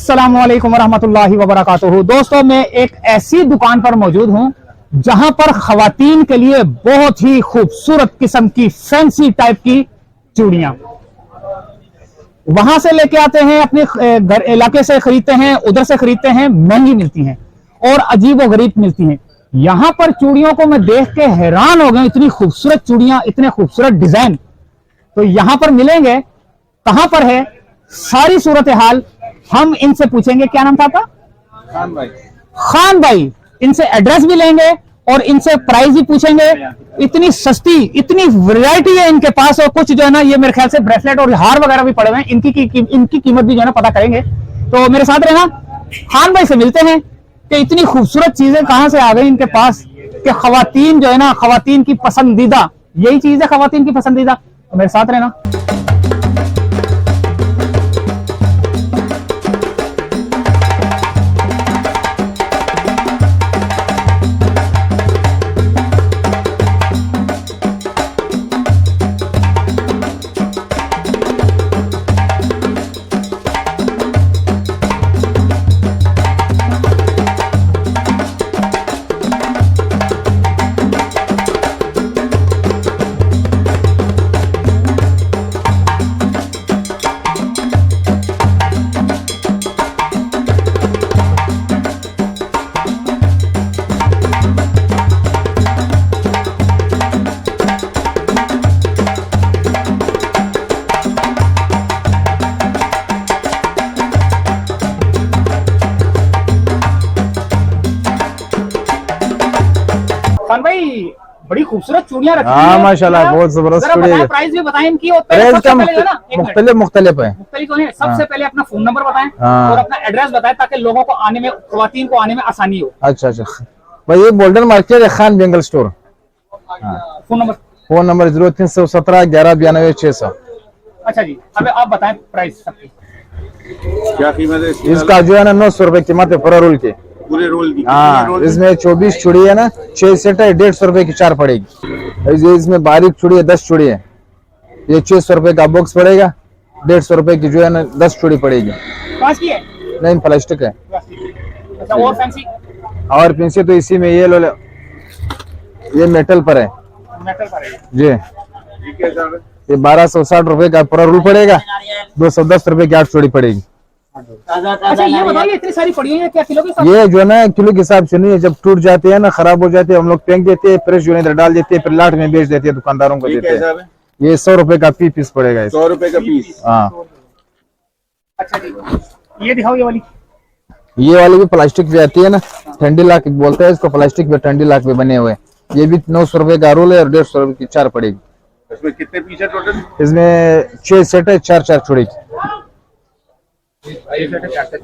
अस्सलामुअलैकुम वरहमतुल्लाहि वबरकातुहू। दोस्तों, मैं एक ऐसी दुकान पर मौजूद हूं जहां पर खवातीन के लिए बहुत ही खूबसूरत किस्म की फैंसी टाइप की चूड़ियां वहां से लेके आते हैं, अपने घर इलाके से खरीदते हैं, उधर से खरीदते हैं, महंगी मिलती हैं और अजीब व गरीब मिलती हैं। यहां पर चूड़ियों को मैं देख के हैरान हो गया, इतनी खूबसूरत चूड़ियां, इतने खूबसूरत डिजाइन तो यहां पर मिलेंगे। कहां पर है सारी सूरत हाल हम इनसे पूछेंगे। क्या नाम था आपका? खान भाई। खान भाई, इनसे एड्रेस भी लेंगे और इनसे प्राइस भी पूछेंगे। इतनी सस्ती, इतनी वैरायटी है इनके पास और कुछ जो है ना, ये मेरे ख्याल से ब्रेसलेट और हार वगैरह भी पड़े हुए हैं। इनकी कीमत भी जो है ना पता करेंगे। तो मेरे साथ रहना, खान भाई से मिलते हैं कि इतनी खूबसूरत चीजें कहां से आ गई इनके पास कि खवातीन जो है ना, खवातीन की पसंदीदा यही चीज है, खवातीन की पसंदीदा। तो मेरे साथ रहना। खान भाई, बड़ी खूबसूरत चूड़ियां रखी हाँ हैं। माशाल्लाह, बहुत जबरदस्त चूड़ी है। प्राइस भी बताएं इनकी। और प्राइस सबसे का पहले जो है ना, एक मिनट, मुख्तलिफ मुख्तलिफ है। मुख्तलिफ तो है। सबसे पहले अपना फोन नंबर बताएं हाँ। और अपना एड्रेस बताएं ताकि लोगों को आने में, खवातीन को आने में आसानी हो। अच्छा अच्छा भाई, ये गोल्डन मार्केट है, Khan Bengal store. Phone number 0317 11 92 600। अच्छा जी, अब आप बताएं प्राइस सबकी। क्या कीमत है इसका जो है ना 900 रुपए कीमत है पूरा रोल के। पूरे रोल की? हाँ, इसमें 24 चूड़ी है ना, 6 सेट है, 150 रुपए की 4 पड़ेगी। इसमें बारीक चूड़ी है, 10 चूड़ी है, ये 600 रुपए का बॉक्स पड़ेगा। 150 रुपए की जो है ना 10 चूड़ी पड़ेगी। कांच की है? नहीं, प्लास्टिक है। अच्छा, और फैंसी? और पिंसे तो इसी में ये लो, ये मेटल पर है मेटल पर है जी। ये 1260 रुपए का पूरा रूल पड़ेगा। 210 रुपए की 8 चूड़ी पड़ेगी। अच्छा, ये बताइए इतनी सारी पड़ी हुई है, क्या किलो के हिसाब? ये जो है ना किलो के हिसाब से नहीं है, जब टूट जाते हैं ना, खराब हो जाते हैं, हम लोग फेंक देते हैं, प्रेस जो है इधर डाल देते हैं, फिर लाट में बेच देते हैं, दुकानदारों को देते हैं। ये 100 रुपए का पीस पड़ेगा। 100 रुपए का पीस? हाँ। अच्छा जी, ये दिखाओ ये वाली। ये वाली भी प्लास्टिक पे आती है ना, ठंडी लाख बोलते हैं इसको, प्लास्टिक पे ठंडी लाख पे बने हुए। ये भी 900 रुपए का रोल है और 150 रुपए की 4 पड़ेगी। इसमें कितने पीस है टोटल? इसमें 6 सेट है, 4 चूड़ी की।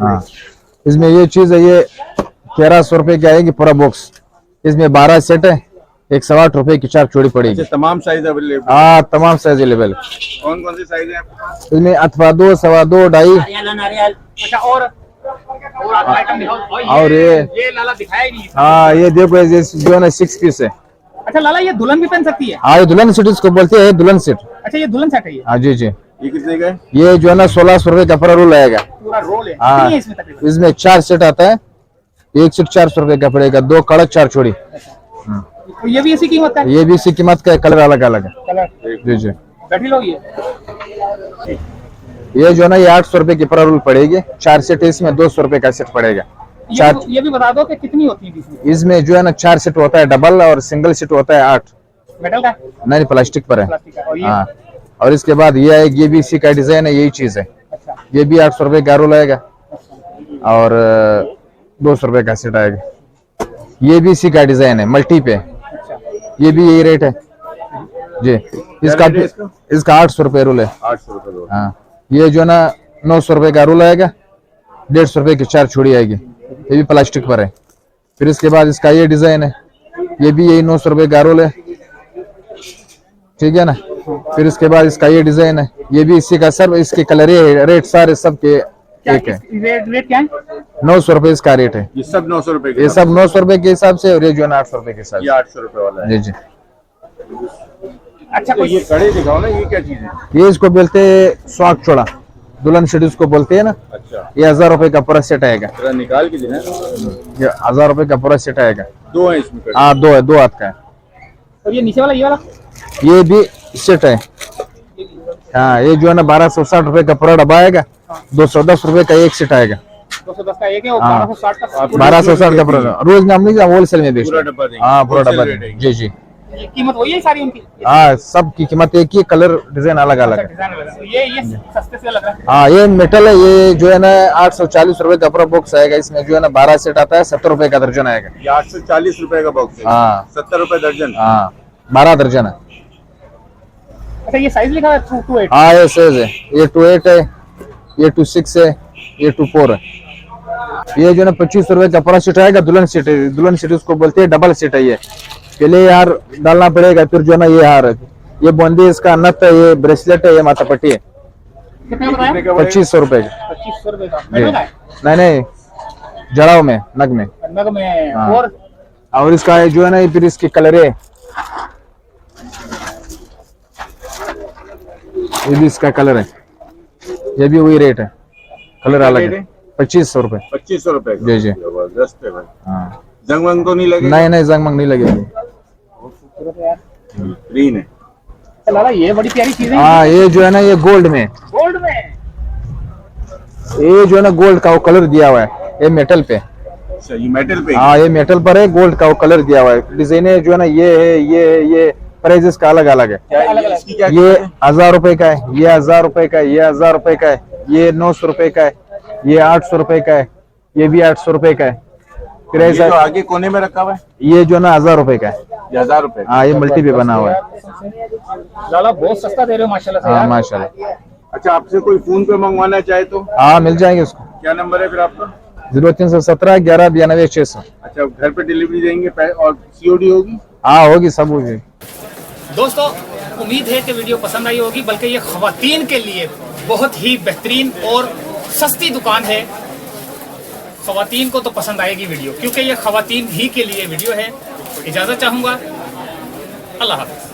हाँ, इसमें ये चीज है, ये 1300 रुपए की आएगी पूरा बॉक्स। इसमें 12 सेट है, 108 रुपए की 4 चूड़ी पड़ेगी। तमाम साइज अवेलेबल? हाँ, तमाम साइज अवेलेबल। कौन कौन से साइज है आपके पास? इसमें अथवा 2, 2.25, 2.5। अच्छा, और आइटम दिखाओ। और ये लाला दिखाया ही नहीं। हाँ, ये देखो, ये जो है ना 6 पीस है। अच्छा लाला, ये दुल्हन भी पहन सकती है? हाँ, ये दुल्हन सेट इसको बोलते हैं, दुल्हन सेट। अच्छा, ये दुल्हन सेट है ये? हाँ जी जी। ये कितने का है? ये जो है ना 1600 रुपए का पूरा रोल आएगा। पूरा रोल है? हाँ, कितनी है इसमें तकरीबन? इसमें 4 सेट आता है, एक सेट 400 रुपए का पड़ेगा, 2 कड़क 4 चूड़ी। तो ये भी इसी कीमत का है? ये भी इसी कीमत का है, कलर अलग अलग है। कलर जी जी। बैठी लो। ये जो है ना, ये 800 रुपए की पूरा रोल पड़ेगी। 4 सेट, इसमें 200 रुपए का सेट पड़ेगा। ये भी बता दो कि कितनी होती है इसमें? इसमें जो है ना 4 सेट होता है डबल, और सिंगल सेट होता है 8। मेटल का? नहीं, प्लास्टिक पर है। प्लास्टिक का। और ये? हाँ, और इसके बाद ये है, ये भी इसी का डिजाइन है, यही चीज है। अच्छा, ये भी 800 रुपए का रोल आएगा और 200 रुपए का सेट आएगा। ये भी इसी का डिजाइन है, मल्टी पे। ये भी यही रेट है जी। इसका 800 रुपए रोल है। 800 रुपए रोल। हाँ, ये जो ना 900 रुपए का रोल आएगा, 150 रुपए की 4 चूड़ी आएगी। ये भी प्लास्टिक पर है। फिर इसके बाद इसका ये डिजाइन है, ये भी यही 900 रुपए का रोल है, ठीक है ना। फिर इसके बाद इसका ये डिजाइन है, ये भी इसी का। सर इसके कलर रेट सारे सबके एक है। रेट क्या है? 900 रुपए इसका रेट है। ये सब 900 रुपए ये सब 900 रुपए के हिसाब से, और ये जो है 800 रुपए के हिसाब ये से। 800 रुपए वाला है। जी जी। अच्छा, तो ये कड़े दिखाओ ना, ये क्या चीज है? ये इसको बोलते हैं स्वाग चोड़ा। दुल्हन सेट उसको बोलते हैं ना। अच्छा, ये 1000 रुपए का पूरा सेट आएगा। जरा निकाल के देना। ये 1000 रुपए का पूरा सेट आएगा। 2 है इसमें कड़ी। हाँ, 2 है, 2 हाथ का है। और ये नीचे वाला, ये वाला ये भी सेट है। हाँ, ये जो है ना 1260 रुपए का पूरा डब्बा आएगा। 210 रुपए का एक सेट आएगा। 210 का एक है और हाँ। 1260 का 1260 का पूरा रोज में हम नहीं होलसेल में बेचते पूरा हैं। डब्बा देंगे। हाँ, पूरा डब्बा Wholesale देंगे। rate जी जी। ये कीमत वही है सारी उनकी? हाँ, सब की कीमत एक ही, कलर डिजाइन अलग अलग है। डिजाइन अलग है। तो ये सस्ते से लग रहा है। हाँ, ये मेटल है। ये जो है ना 840 रुपए का पूरा बॉक्स आएगा। इसमें जो है ना 12 सेट आता है। 70 रुपए का दर्जन आएगा। ये 840 रुपए का बॉक्स है। हाँ। 70 रुपए दर्जन। हाँ, 12 दर्जन है। अच्छा, ये साइज लिखा है 228। हाँ, ये साइज है। ये 28 है, ये 26 है, ये 24 है। ये जो है ना 25 रुपए का पूरा सेट आएगा। दुल्हन सेट है। दुल्हन सेट उसको बोलते हैं। डबल सेट है। ये पहले हार डालना पड़ेगा, फिर जो है ना ये हार है। ये बूंदी, इसका नथ है, ये ब्रेसलेट है, ये माथा पट्टी है। कितना बताया? 2500 रुपए का। 2500 रुपए का। जी। मेटल का है? नहीं नहीं, जड़ाव में, नग में। नग में। हाँ। और इसका है जो है ना, फिर इसकी कलर है। ये भी इसका कलर है। ये भी वही रेट है, कलर अलग है। 2500 रुपए। 2500 रुपए का। जी जी। जबरदस्त है भाई। हाँ, जंग वंग तो नहीं लगे? नहीं नहीं, जंग मंग नहीं लगेगी। ग्रीन है। लाला ये बड़ी प्यारी चीज है। हाँ, ये जो है ना, ये गोल्ड में, गोल्ड में। ये जो है ना गोल्ड का वो कलर दिया हुआ है। ये मेटल पे। अच्छा, ये मेटल पे। हाँ, ये मेटल पर है, गोल्ड का वो कलर दिया हुआ है। डिजाइन जो है ना, ये है, ये प्राइजेस का अलग अलग है। क्या इसकी क्या ये कीमत है? 1000 रुपए का है, ये 1000 रुपए का है, ये 1000 रुपए का है, ये 900 रुपए का है, ये 800 रुपए का है, ये भी 800 रुपए का है। फिर ये ऐसा जो आगे कोने में रखा हुआ है ये जो है ना 1000 रुपए का है। ये 1000 रुपए का। हाँ, ये मल्टी पे बना हुआ है। लाला बहुत सस्ता दे रहे हो माशाल्लाह से हाँ, यार। माशाल्लाह। अच्छा, आपसे कोई फोन पे मंगवाना चाहे तो हाँ, मिल जाएंगे उसको। क्या नंबर है फिर आपका? 0317 11 92 600। अच्छा, घर पे डिलीवरी देंगे और सीओडी होगी? हाँ, होगी, सब होगी। दोस्तों, उम्मीद है कि वीडियो पसंद आई होगी। बल्कि ये खवातीन के लिए बहुत ही बेहतरीन और सस्ती दुकान है। खवातीन को तो पसंद आएगी वीडियो, क्योंकि ये खवातीन ही के लिए वीडियो है। इजाज़त चाहूँगा। अल्लाह हाफ़िज़।